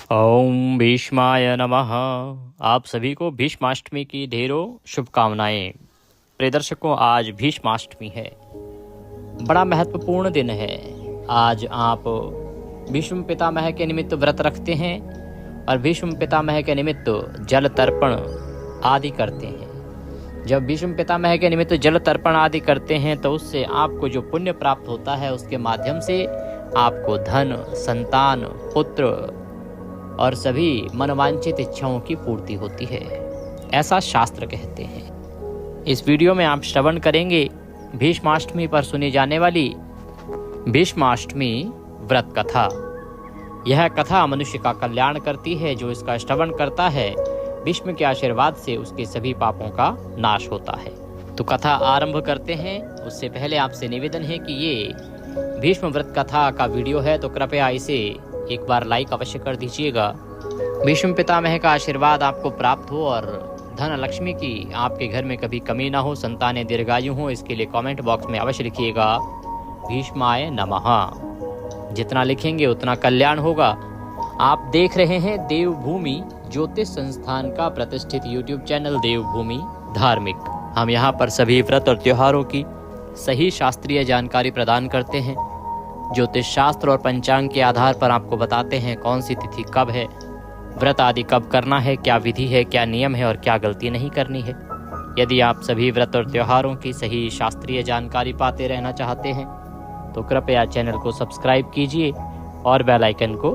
ओम भीष्माय नमः। आप सभी को भीष्माष्टमी की ढेरों शुभकामनाएं। प्रिय दर्शकों, आज भीष्माष्टमी है, बड़ा महत्वपूर्ण दिन है। आज आप भीष्म पितामह के निमित्त व्रत रखते हैं और भीष्म पितामह के निमित्त जल तर्पण आदि करते हैं। जब भीष्म पितामह के निमित्त जल तर्पण आदि करते हैं तो उससे आपको जो पुण्य प्राप्त होता है उसके माध्यम से आपको धन, संतान, पुत्र और सभी मनवांछित इच्छाओं की पूर्ति होती है, ऐसा शास्त्र कहते हैं। इस वीडियो में आप श्रवण करेंगे भीष्माष्टमी पर सुनी जाने वाली भीष्माष्टमी व्रत कथा। यह कथा मनुष्य का कल्याण करती है। जो इसका श्रवण करता है, भीष्म के आशीर्वाद से उसके सभी पापों का नाश होता है। तो कथा आरंभ करते हैं। उससे पहले आपसे निवेदन है कि ये भीष्म व्रत कथा का वीडियो है तो कृपया इसे एक बार लाइक अवश्य कर दीजिएगा। भीष्म पितामह का आशीर्वाद आपको प्राप्त हो और धन लक्ष्मी की आपके घर में कभी कमी ना हो, संतानें दीर्घायु हो, इसके लिए कमेंट बॉक्स में अवश्य लिखिएगा भीष्माय नमः। जितना लिखेंगे उतना कल्याण होगा। आप देख रहे हैं देवभूमि ज्योतिष संस्थान का प्रतिष्ठित यूट्यूब चैनल देवभूमि धार्मिक। हम यहाँ पर सभी व्रत और त्योहारों की सही शास्त्रीय जानकारी प्रदान करते हैं। ज्योतिष शास्त्र और पंचांग के आधार पर आपको बताते हैं कौन सी तिथि कब है, व्रत आदि कब करना है, क्या विधि है, क्या नियम है और क्या गलती नहीं करनी है। यदि आप सभी व्रत और त्योहारों की सही शास्त्रीय जानकारी पाते रहना चाहते हैं तो कृपया चैनल को सब्सक्राइब कीजिए और बेल आइकन को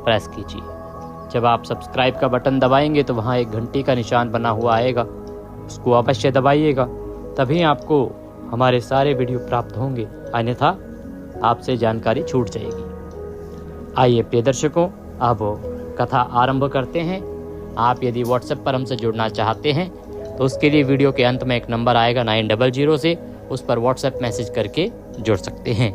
प्रेस कीजिए। जब आप सब्सक्राइब का बटन दबाएंगे तो वहाँ एक घंटी का निशान बना हुआ आएगा, उसको अवश्य दबाइएगा, तभी आपको हमारे सारे वीडियो प्राप्त होंगे, अन्यथा आपसे जानकारी छूट जाएगी। आइए प्रिय दर्शकों, अब कथा आरंभ करते हैं। आप यदि व्हाट्सएप पर हमसे जुड़ना चाहते हैं तो उसके लिए वीडियो के अंत में एक नंबर आएगा 900 से, उस पर व्हाट्सएप मैसेज करके जुड़ सकते हैं।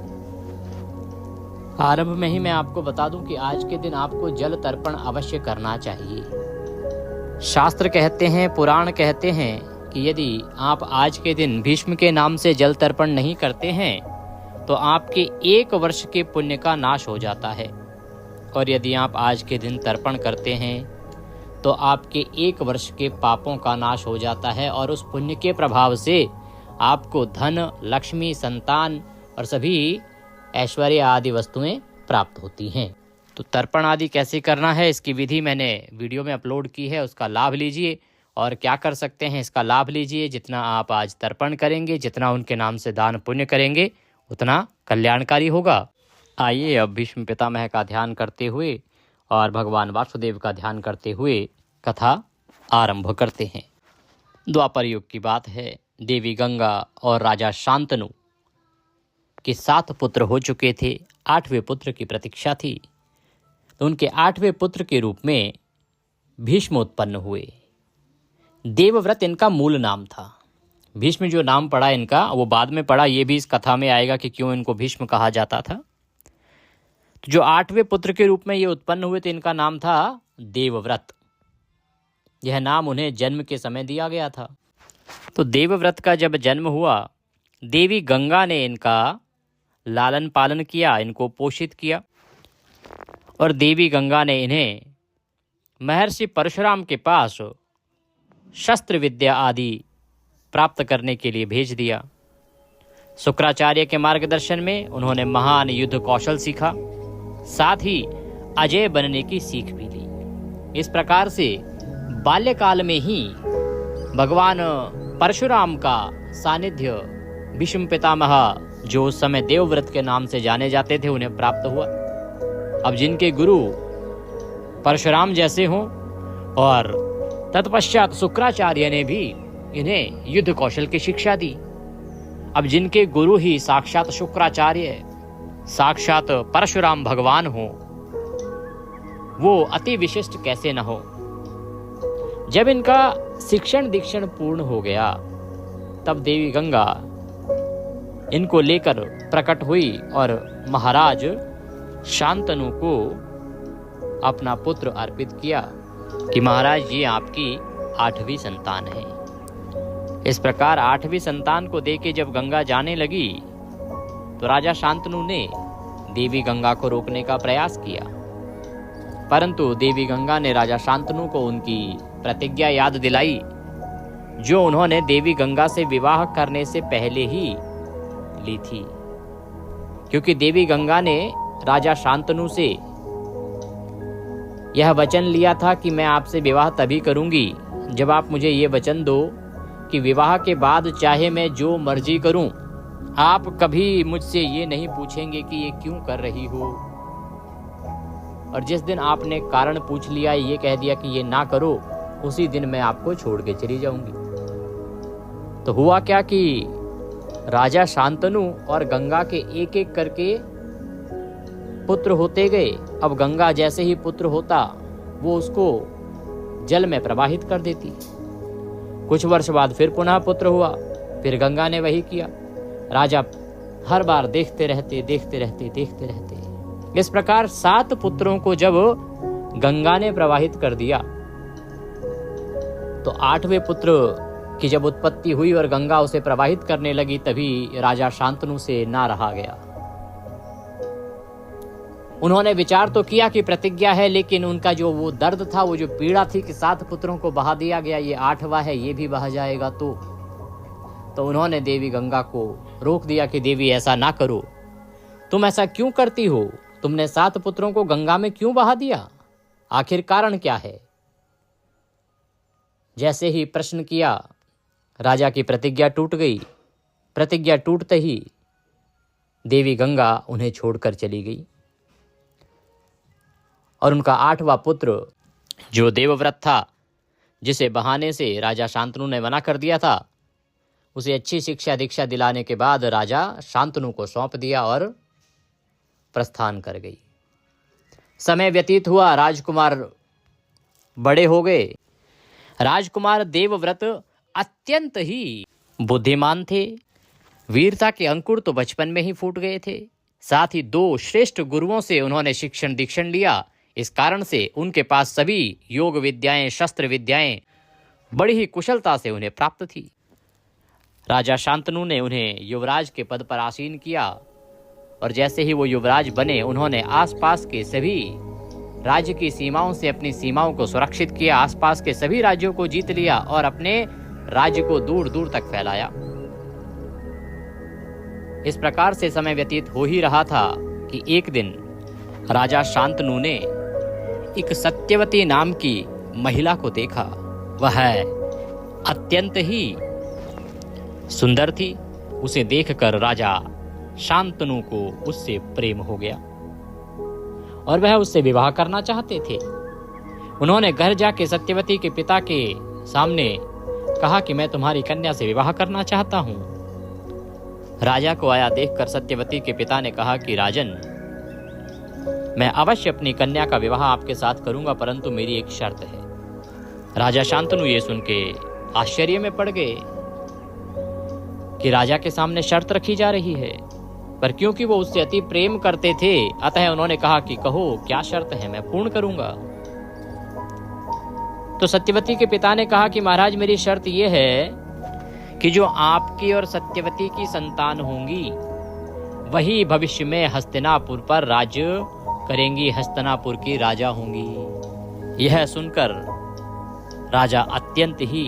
आरंभ में ही मैं आपको बता दूं कि आज के दिन आपको जल तर्पण अवश्य करना चाहिए। शास्त्र कहते हैं, पुराण कहते हैं कि यदि आप आज के दिन भीष्म के नाम से जल तर्पण नहीं करते हैं तो आपके 1 वर्ष के पुण्य का नाश हो जाता है, और यदि आप आज के दिन तर्पण करते हैं तो आपके 1 वर्ष के पापों का नाश हो जाता है और उस पुण्य के प्रभाव से आपको धन, लक्ष्मी, संतान और सभी ऐश्वर्य आदि वस्तुएं प्राप्त होती हैं। तो तर्पण आदि कैसे करना है इसकी विधि मैंने वीडियो में अपलोड की है, उसका लाभ लीजिए। और क्या कर सकते हैं इसका लाभ लीजिए। जितना आप आज तर्पण करेंगे, जितना उनके नाम से दान पुण्य करेंगे, उतना कल्याणकारी होगा। आइए अब भीष्म पितामह का ध्यान करते हुए और भगवान वासुदेव का ध्यान करते हुए कथा आरंभ करते हैं। द्वापर युग की बात है। देवी गंगा और राजा शांतनु के 7 पुत्र हो चुके थे। 8वें पुत्र की प्रतीक्षा थी, तो उनके 8वें पुत्र के रूप में भीष्म उत्पन्न हुए। देवव्रत इनका मूल नाम था। भीष्म जो नाम पड़ा इनका वो बाद में पड़ा, ये भी इस कथा में आएगा कि क्यों इनको भीष्म कहा जाता था। तो जो 8वें पुत्र के रूप में ये उत्पन्न हुए थे, इनका नाम था देवव्रत। यह नाम उन्हें जन्म के समय दिया गया था। तो देवव्रत का जब जन्म हुआ, देवी गंगा ने इनका लालन पालन किया, इनको पोषित किया, और देवी गंगा ने इन्हें महर्षि परशुराम के पास शस्त्र विद्या आदि प्राप्त करने के लिए भेज दिया। शुक्राचार्य के मार्गदर्शन में उन्होंने महान युद्ध कौशल सीखा, साथ ही अजय बनने की सीख भी ली। इस प्रकार से बाल्यकाल में ही भगवान परशुराम का सानिध्य भीष्म पितामह, जो उस समय देवव्रत के नाम से जाने जाते थे, उन्हें प्राप्त हुआ। अब जिनके गुरु परशुराम जैसे हों और तत्पश्चात शुक्राचार्य ने भी इन्हें युद्ध कौशल की शिक्षा दी। अब जिनके गुरु ही साक्षात शुक्राचार्य, साक्षात परशुराम भगवान हो, वो अति विशिष्ट कैसे न हो। जब इनका शिक्षण दीक्षण पूर्ण हो गया तब देवी गंगा इनको लेकर प्रकट हुई और महाराज शांतनु को अपना पुत्र अर्पित किया कि महाराज ये आपकी 8वीं संतान है। इस प्रकार 8वीं संतान को देके जब गंगा जाने लगी तो राजा शांतनु ने देवी गंगा को रोकने का प्रयास किया, परंतु देवी गंगा ने राजा शांतनु को उनकी प्रतिज्ञा याद दिलाई, जो उन्होंने देवी गंगा से विवाह करने से पहले ही ली थी। क्योंकि देवी गंगा ने राजा शांतनु से यह वचन लिया था कि मैं आपसे विवाह तभी करूंगी जब आप मुझे ये वचन दो कि विवाह के बाद चाहे मैं जो मर्जी करूं, आप कभी मुझसे ये नहीं पूछेंगे कि ये क्यों कर रही हो। और जिस दिन आपने कारण पूछ लिया, ये कह दिया कि ये ना करो, उसी दिन मैं आपको छोड़ के चली जाऊंगी। तो हुआ क्या कि राजा शांतनु और गंगा के एक एक करके पुत्र होते गए। अब गंगा जैसे ही पुत्र होता, वो उसको जल में प्रवाहित कर देती। कुछ वर्ष बाद फिर पुनः पुत्र हुआ, फिर गंगा ने वही किया। राजा हर बार देखते रहते। इस प्रकार 7 पुत्रों को जब गंगा ने प्रवाहित कर दिया, तो 8वें पुत्र की जब उत्पत्ति हुई और गंगा उसे प्रवाहित करने लगी, तभी राजा शांतनु से ना रहा गया। उन्होंने विचार तो किया कि प्रतिज्ञा है, लेकिन उनका जो वो दर्द था, वो जो पीड़ा थी कि 7 पुत्रों को बहा दिया गया, ये 8वां है, ये भी बहा जाएगा। तो उन्होंने देवी गंगा को रोक दिया कि देवी ऐसा ना करो, तुम ऐसा क्यों करती हो? तुमने 7 पुत्रों को गंगा में क्यों बहा दिया? आखिर कारण क्या है? जैसे ही प्रश्न किया, राजा की प्रतिज्ञा टूट गई। प्रतिज्ञा टूटते ही देवी गंगा उन्हें छोड़कर चली गई और उनका 8वां पुत्र, जो देवव्रत था, जिसे बहाने से राजा शांतनु ने मना कर दिया था, उसे अच्छी शिक्षा दीक्षा दिलाने के बाद राजा शांतनु को सौंप दिया और प्रस्थान कर गई। समय व्यतीत हुआ, राजकुमार बड़े हो गए। राजकुमार देवव्रत अत्यंत ही बुद्धिमान थे। वीरता के अंकुर तो बचपन में ही फूट गए थे। साथ ही 2 श्रेष्ठ गुरुओं से उन्होंने शिक्षण दीक्षण लिया। इस कारण से उनके पास सभी योग विद्याएं, शस्त्र विद्याएं बड़ी ही कुशलता से उन्हें प्राप्त थी। राजा शांतनु ने उन्हें युवराज के पद पर आसीन किया और जैसे ही वो युवराज बने, उन्होंने आसपास के सभी राज्य की सीमाओं से अपनी सीमाओं को सुरक्षित किया, आसपास के सभी राज्यों को जीत लिया और अपने राज्य को दूर दूर तक फैलाया। इस प्रकार से समय व्यतीत हो ही रहा था कि एक दिन राजा शांतनु ने एक सत्यवती नाम की महिला को देखा। वह अत्यंत ही सुंदर थी। उसे देखकर राजा शांतनु को उससे प्रेम हो गया और वह उससे विवाह करना चाहते थे। उन्होंने घर जाके सत्यवती के पिता के सामने कहा कि मैं तुम्हारी कन्या से विवाह करना चाहता हूं। राजा को आया देखकर सत्यवती के पिता ने कहा कि राजन, मैं अवश्य अपनी कन्या का विवाह आपके साथ करूंगा, परंतु मेरी एक शर्त है। राजा शांतनु ये सुन के आश्चर्य में पड़ गए कि राजा के सामने शर्त रखी जा रही है, पर क्योंकि वो उससे अति प्रेम करते थे, अतः उन्होंने कहा कि कहो क्या शर्त है, मैं पूर्ण करूंगा। तो सत्यवती के पिता ने कहा कि महाराज, मेरी शर्त ये है कि जो आपकी और सत्यवती की संतान होंगी, वही भविष्य में हस्तिनापुर पर राज्य करेंगी, हस्तिनापुर की राजा होंगी। यह सुनकर राजा अत्यंत ही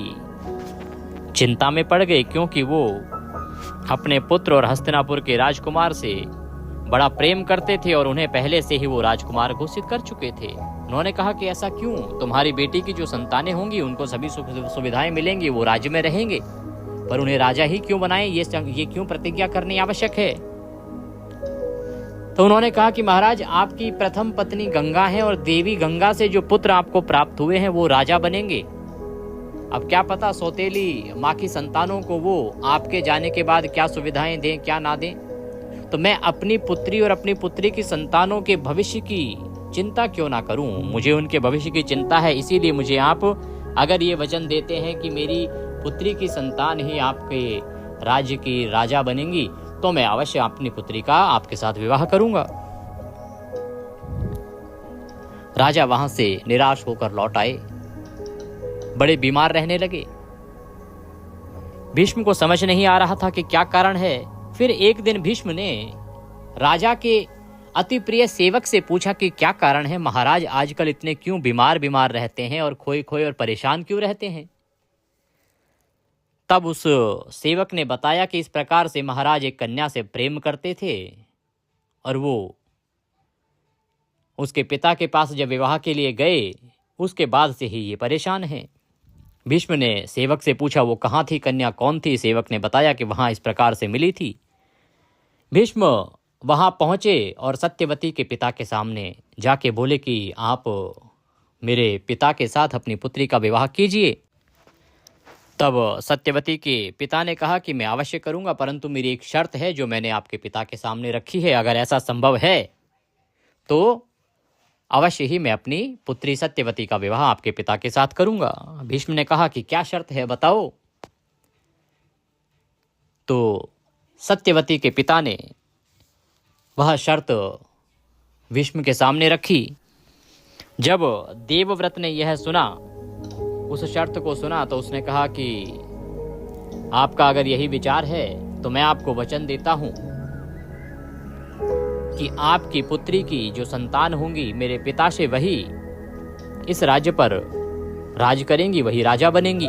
चिंता में पड़ गए, क्योंकि वो अपने पुत्र और हस्तिनापुर के राजकुमार से बड़ा प्रेम करते थे और उन्हें पहले से ही वो राजकुमार घोषित कर चुके थे। उन्होंने कहा कि ऐसा क्यों? तुम्हारी बेटी की जो संतानें होंगी उनको सभी सुविधाएं मिलेंगी, वो राज्य में रहेंगे, पर उन्हें राजा ही क्यों बनाएं? ये क्यों प्रतिज्ञा करनी आवश्यक है? तो उन्होंने कहा कि महाराज, आपकी प्रथम पत्नी गंगा है और देवी गंगा से जो पुत्र आपको प्राप्त हुए हैं वो राजा बनेंगे। अब क्या पता सौतेली माँ की संतानों को वो आपके जाने के बाद क्या सुविधाएं दें, क्या ना दें। तो मैं अपनी पुत्री और अपनी पुत्री की संतानों के भविष्य की चिंता क्यों ना करूं? मुझे उनके भविष्य की चिंता है, इसीलिए मुझे आप अगर ये वचन देते हैं कि मेरी पुत्री की संतान ही आपके राज्य की राजा बनेंगी, तो मैं अवश्य अपनी पुत्री का आपके साथ विवाह करूंगा। राजा वहां से निराश होकर लौट आए, बड़े बीमार रहने लगे। भीष्म को समझ नहीं आ रहा था कि क्या कारण है। फिर एक दिन भीष्म ने राजा के अति प्रिय सेवक से पूछा कि क्या कारण है महाराज, आजकल इतने क्यों बीमार बीमार रहते हैं और खोए खोए और परेशान क्यों रहते हैं। तब उस सेवक ने बताया कि इस प्रकार से महाराज एक कन्या से प्रेम करते थे और वो उसके पिता के पास जब विवाह के लिए गए उसके बाद से ही ये परेशान हैं। भीष्म ने सेवक से पूछा वो कहाँ थी, कन्या कौन थी। सेवक ने बताया कि वहाँ इस प्रकार से मिली थी। भीष्म वहाँ पहुँचे और सत्यवती के पिता के सामने जाके बोले कि आप मेरे पिता के साथ अपनी पुत्री का विवाह कीजिए। तब सत्यवती के पिता ने कहा कि मैं अवश्य करूँगा, परंतु मेरी एक शर्त है जो मैंने आपके पिता के सामने रखी है। अगर ऐसा संभव है तो अवश्य ही मैं अपनी पुत्री सत्यवती का विवाह आपके पिता के साथ करूँगा। भीष्म ने कहा कि क्या शर्त है बताओ। तो सत्यवती के पिता ने वह शर्त भीष्म के सामने रखी। जब देवव्रत ने यह सुना, उस शर्त को सुना, तो उसने कहा कि आपका अगर यही विचार है तो मैं आपको वचन देता हूं कि आपकी पुत्री की जो संतान होंगी मेरे पिता से वही इस राज्य पर राज करेंगी, वही राजा बनेंगी।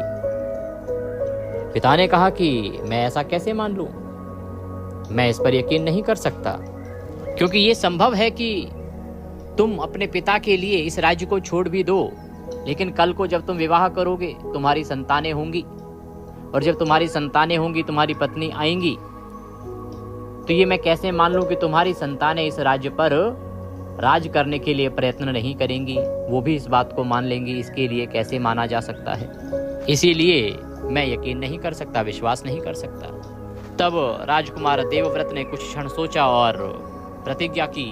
पिता ने कहा कि मैं ऐसा कैसे मान लूं, मैं इस पर यकीन नहीं कर सकता, क्योंकि ये संभव है कि तुम अपने पिता के लिए इस राज्य को छोड़ भी दो, लेकिन कल को जब तुम विवाह करोगे तुम्हारी संतानें होंगी, और जब तुम्हारी संतानें होंगी तुम्हारी पत्नी आएंगी, तो ये मैं कैसे मान लूं कि तुम्हारी संतानें इस राज्य पर राज करने के लिए प्रयत्न नहीं करेंगी, वो भी इस बात को मान लेंगी। इसके लिए कैसे माना जा सकता है, इसीलिए मैं यकीन नहीं कर सकता, विश्वास नहीं कर सकता। तब राजकुमार देवव्रत ने कुछ क्षण सोचा और प्रतिज्ञा की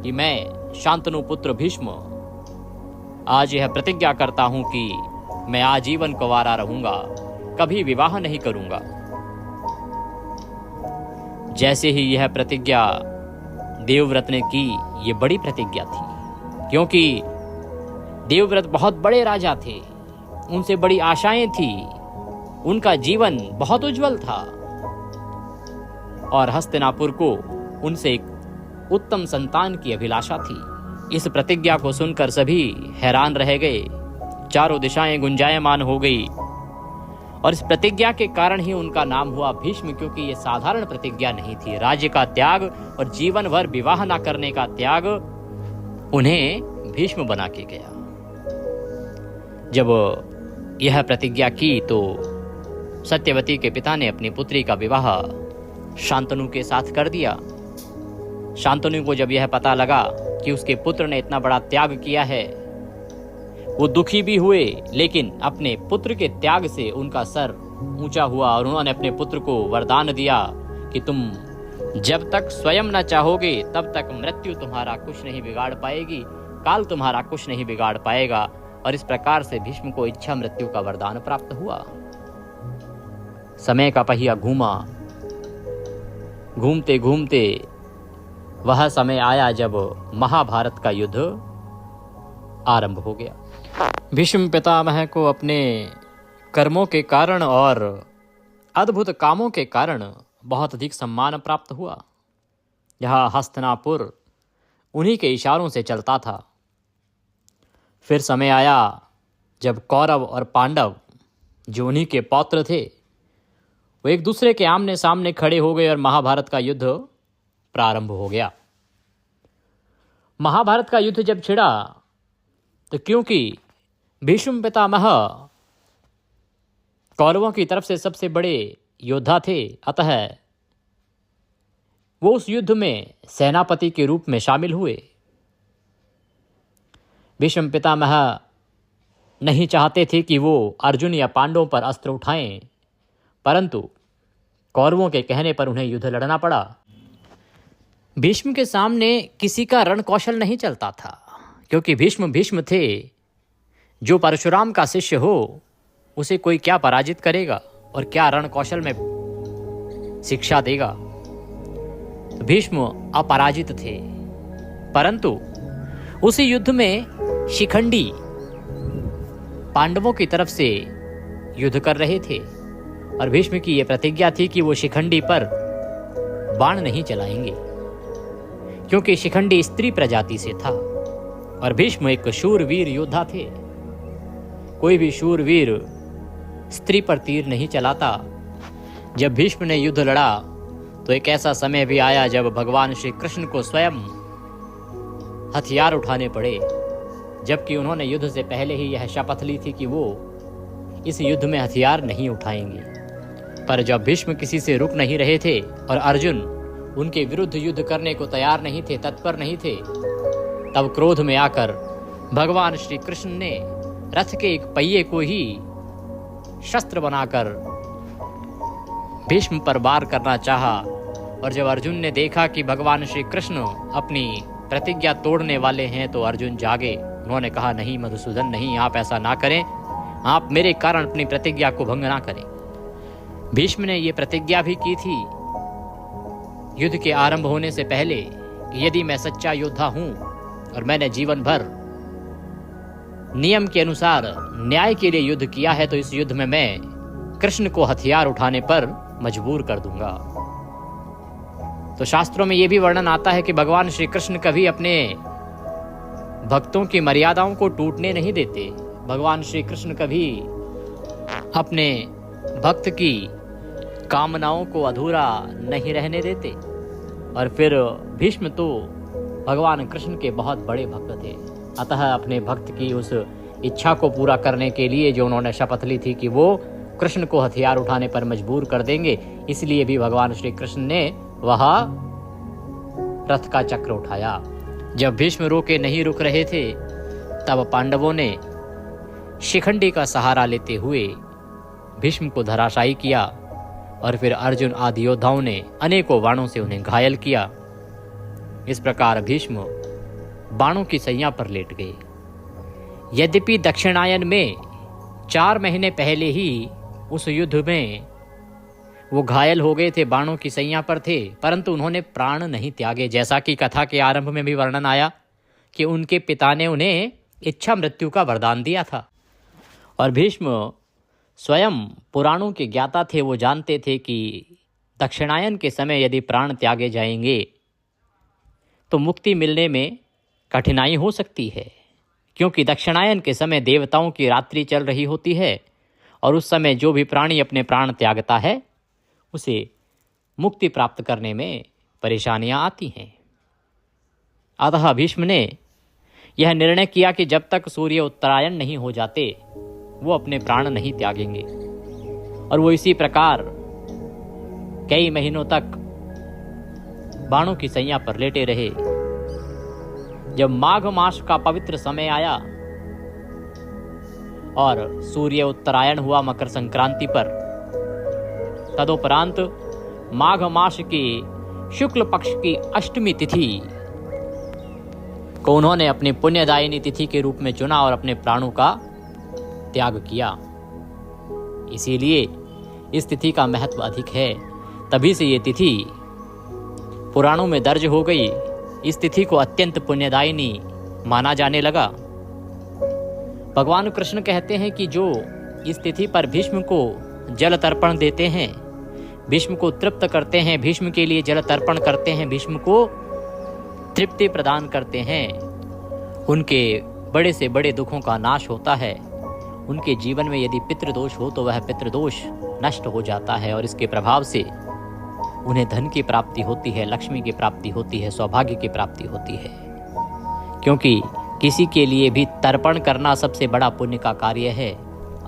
कि मैं शांतनु पुत्र भीष्म आज यह प्रतिज्ञा करता हूं कि मैं आजीवन कुंवारा रहूंगा, कभी विवाह नहीं करूंगा। जैसे ही यह प्रतिज्ञा देवव्रत ने की, ये बड़ी प्रतिज्ञा थी, क्योंकि देवव्रत बहुत बड़े राजा थे, उनसे बड़ी आशाएं थी, उनका जीवन बहुत उज्जवल था और हस्तिनापुर को उनसे एक उत्तम संतान की अभिलाषा थी। इस प्रतिज्ञा को सुनकर सभी हैरान रह गए, चारों दिशाएं गुंजायमान हो गई और इस प्रतिज्ञा के कारण ही उनका नाम हुआ भीष्म, क्योंकि ये साधारण प्रतिज्ञा नहीं थी। राज्य का त्याग और जीवन भर विवाह न करने का त्याग उन्हें भीष्म बना के गया। जब यह प्रतिज्ञा की तो सत्यवती के पिता ने अपनी पुत्री का विवाह शांतनु के साथ कर दिया। शांतनु को जब यह पता लगा कि उसके पुत्र ने इतना बड़ा त्याग किया है, वो दुखी भी हुए, लेकिन अपने पुत्र के त्याग से उनका सर ऊंचा हुआ और उन्होंने अपने पुत्र को वरदान दिया कि तुम जब तक स्वयं न चाहोगे तब तक मृत्यु तुम्हारा कुछ नहीं बिगाड़ पाएगी, काल तुम्हारा कुछ नहीं बिगाड़ पाएगा। और इस प्रकार से भीष्म को इच्छा मृत्यु का वरदान प्राप्त हुआ। समय का पहिया घूमा, घूमते घूमते वह समय आया जब महाभारत का युद्ध आरंभ हो गया। भीष्म पितामह को अपने कर्मों के कारण और अद्भुत कामों के कारण बहुत अधिक सम्मान प्राप्त हुआ। यह हस्तिनापुर उन्हीं के इशारों से चलता था। फिर समय आया जब कौरव और पांडव, जो उन्हीं के पौत्र थे, वो एक दूसरे के आमने सामने खड़े हो गए और महाभारत का युद्ध प्रारंभ हो गया। महाभारत का युद्ध जब छिड़ा तो क्योंकि भीष्म पितामह कौरवों की तरफ से सबसे बड़े योद्धा थे, अतः वो उस युद्ध में सेनापति के रूप में शामिल हुए। भीष्म पितामह नहीं चाहते थे कि वो अर्जुन या पांडवों पर अस्त्र उठाएं, परंतु कौरवों के कहने पर उन्हें युद्ध लड़ना पड़ा। भीष्म के सामने किसी का रण कौशल नहीं चलता था, क्योंकि भीष्म थे। जो परशुराम का शिष्य हो उसे कोई क्या पराजित करेगा और क्या रण कौशल में शिक्षा देगा। तो भीष्म अपराजित थे, परंतु उसी युद्ध में शिखंडी पांडवों की तरफ से युद्ध कर रहे थे और भीष्म की यह प्रतिज्ञा थी कि वो शिखंडी पर बाण नहीं चलाएंगे, क्योंकि शिखंडी स्त्री प्रजाति से था और भीष्म एक शूरवीर योद्धा थे। कोई भी शूरवीर स्त्री पर तीर नहीं चलाता। जब भीष्म ने युद्ध लड़ा तो एक ऐसा समय भी आया जब भगवान श्री कृष्ण को स्वयं हथियार उठाने पड़े, जबकि उन्होंने युद्ध से पहले ही यह शपथ ली थी कि वो इस युद्ध में हथियार नहीं उठाएंगे। पर जब भीष्म किसी से रुक नहीं रहे थे और अर्जुन उनके विरुद्ध युद्ध करने को तैयार नहीं थे, तत्पर नहीं थे, तब क्रोध में आकर भगवान श्री कृष्ण ने रथ के एक पहिए को ही शस्त्र बनाकर भीष्म पर वार करना चाहा। और जब अर्जुन ने देखा कि भगवान श्री कृष्ण अपनी प्रतिज्ञा तोड़ने वाले हैं तो अर्जुन जागे। उन्होंने कहा, नहीं मधुसूदन, नहीं, आप ऐसा ना करें, आप मेरे कारण अपनी प्रतिज्ञा को भंग ना करें। भीष्म ने यह प्रतिज्ञा भी की थी युद्ध के आरंभ होने से पहले कि यदि मैं सच्चा योद्धा हूं और मैंने जीवन भर नियम के अनुसार न्याय के लिए युद्ध किया है तो इस युद्ध में मैं कृष्ण को हथियार उठाने पर मजबूर कर दूंगा। तो शास्त्रों में यह भी वर्णन आता है कि भगवान श्री कृष्ण कभी अपने भक्तों की मर्यादाओं को टूटने नहीं देते। भगवान श्री कृष्ण कभी अपने भक्त की कामनाओं को अधूरा नहीं रहने देते। और फिर भीष्म तो भगवान कृष्ण के बहुत बड़े भक्त थे, अतः अपने भक्त की उस इच्छा को पूरा करने के लिए जो उन्होंने शपथ ली थी कि वो कृष्ण को हथियार उठाने पर मजबूर कर देंगे, इसलिए भी भगवान श्री कृष्ण ने वह रथ का चक्र उठाया। जब भीष्म रोके नहीं रुक रहे थे तब पांडवों ने शिखंडी का सहारा लेते हुए भीष्म को धराशायी किया और फिर अर्जुन आदि योद्धाओं ने अनेकों बाणों से उन्हें घायल किया। इस प्रकार भीष्म बाणों की सैया पर लेट गए। यद्यपि दक्षिणायन में 4 महीने पहले ही उस युद्ध में वो घायल हो गए थे, बाणों की सैया पर थे, परंतु उन्होंने प्राण नहीं त्यागे। जैसा कि कथा के आरंभ में भी वर्णन आया कि उनके पिता ने उन्हें इच्छा मृत्यु का वरदान दिया था। और भीष्म स्वयं पुराणों के ज्ञाता थे। वो जानते थे कि दक्षिणायन के समय यदि प्राण त्यागे जाएंगे तो मुक्ति मिलने में कठिनाई हो सकती है, क्योंकि दक्षिणायन के समय देवताओं की रात्रि चल रही होती है और उस समय जो भी प्राणी अपने प्राण त्यागता है उसे मुक्ति प्राप्त करने में परेशानियां आती हैं। अतः भीष्म ने यह निर्णय किया कि जब तक सूर्य उत्तरायण नहीं हो जाते वो अपने प्राण नहीं त्यागेंगे। और वो इसी प्रकार कई महीनों तक बाणों की सैया पर लेटे रहे। जब माघ मास का पवित्र समय आया और सूर्य उत्तरायण हुआ मकर संक्रांति पर, तदुपरांत माघ मास की शुक्ल पक्ष की अष्टमी तिथि को उन्होंने अपनी पुण्यदायिनी तिथि के रूप में चुना और अपने प्राणों का त्याग किया। इसीलिए इस तिथि का महत्व अधिक है। तभी से ये तिथि पुराणों में दर्ज हो गई। इस तिथि को अत्यंत पुण्यदायिनी माना जाने लगा। भगवान कृष्ण कहते हैं कि जो इस तिथि पर भीष्म को जल तर्पण देते हैं, भीष्म को तृप्त करते हैं, भीष्म के लिए जल तर्पण करते हैं, भीष्म को तृप्ति प्रदान करते हैं, उनके बड़े से बड़े दुखों का नाश होता है। उनके जीवन में यदि पितृदोष हो तो वह पितृदोष नष्ट हो जाता है और इसके प्रभाव से उन्हें धन की प्राप्ति होती है, लक्ष्मी की प्राप्ति होती है, सौभाग्य की प्राप्ति होती है। क्योंकि किसी के लिए भी तर्पण करना सबसे बड़ा पुण्य का कार्य है।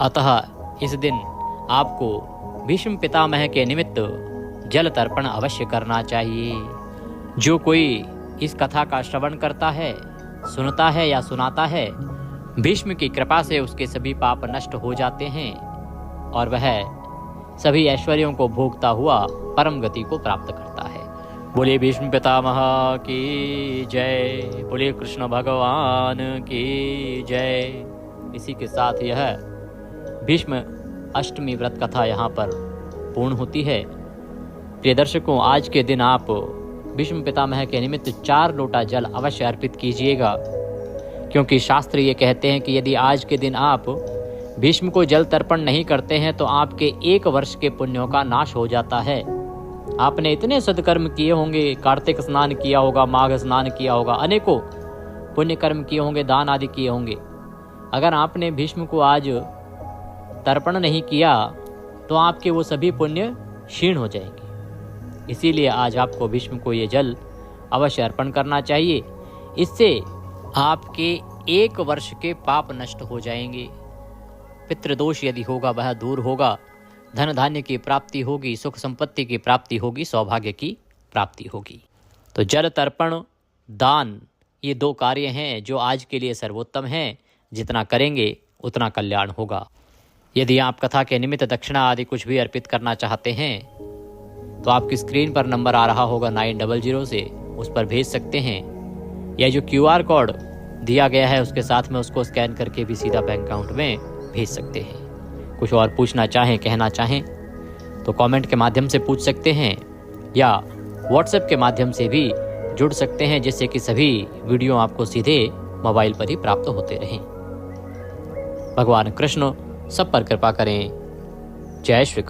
अतः इस दिन आपको भीष्म पितामह के निमित्त जल तर्पण अवश्य करना चाहिए। जो कोई इस कथा का श्रवण करता है, सुनता है या सुनाता है, भीष्म की कृपा से उसके सभी पाप नष्ट हो जाते हैं और वह सभी ऐश्वर्यों को भोगता हुआ परम गति को प्राप्त करता है। बोलिए भीष्म पितामह की जय, बोलिए कृष्ण भगवान की जय। इसी के साथ यह भीष्म अष्टमी व्रत कथा यहाँ पर पूर्ण होती है। प्रिय दर्शकों, आज के दिन आप भीष्म पितामह के निमित्त 4 लोटा जल अवश्य अर्पित कीजिएगा, क्योंकि शास्त्र ये कहते हैं कि यदि आज के दिन आप भीष्म को जल तर्पण नहीं करते हैं तो आपके 1 वर्ष के पुण्यों का नाश हो जाता है। आपने इतने सदकर्म किए होंगे, कार्तिक स्नान किया होगा, माघ स्नान किया होगा, अनेकों पुण्य कर्म किए होंगे, दान आदि किए होंगे। अगर आपने भीष्म को आज तर्पण नहीं किया तो आपके वो सभी पुण्य क्षीण हो जाएंगे। इसीलिए आज आपको भीष्म को ये जल अवश्य अर्पण करना चाहिए। इससे आपके 1 वर्ष के पाप नष्ट हो जाएंगे। पितृदोष यदि होगा वह दूर होगा, धन धान्य की प्राप्ति होगी, सुख संपत्ति की प्राप्ति होगी, सौभाग्य की प्राप्ति होगी। तो जल तर्पण, दान, ये 2 कार्य हैं जो आज के लिए सर्वोत्तम हैं। जितना करेंगे उतना कल्याण होगा। यदि आप कथा के निमित्त दक्षिणा आदि कुछ भी अर्पित करना चाहते हैं तो आपकी स्क्रीन पर नंबर आ रहा होगा 900 से, उस पर भेज सकते हैं। या जो QR कोड दिया गया है उसके साथ में उसको स्कैन करके भी सीधा बैंक अकाउंट में भेज सकते हैं। कुछ और पूछना चाहें, कहना चाहें तो कमेंट के माध्यम से पूछ सकते हैं या व्हाट्सएप के माध्यम से भी जुड़ सकते हैं, जिससे कि सभी वीडियो आपको सीधे मोबाइल पर ही प्राप्त होते रहें। भगवान कृष्ण सब पर कृपा करें। जय श्री कृष्ण।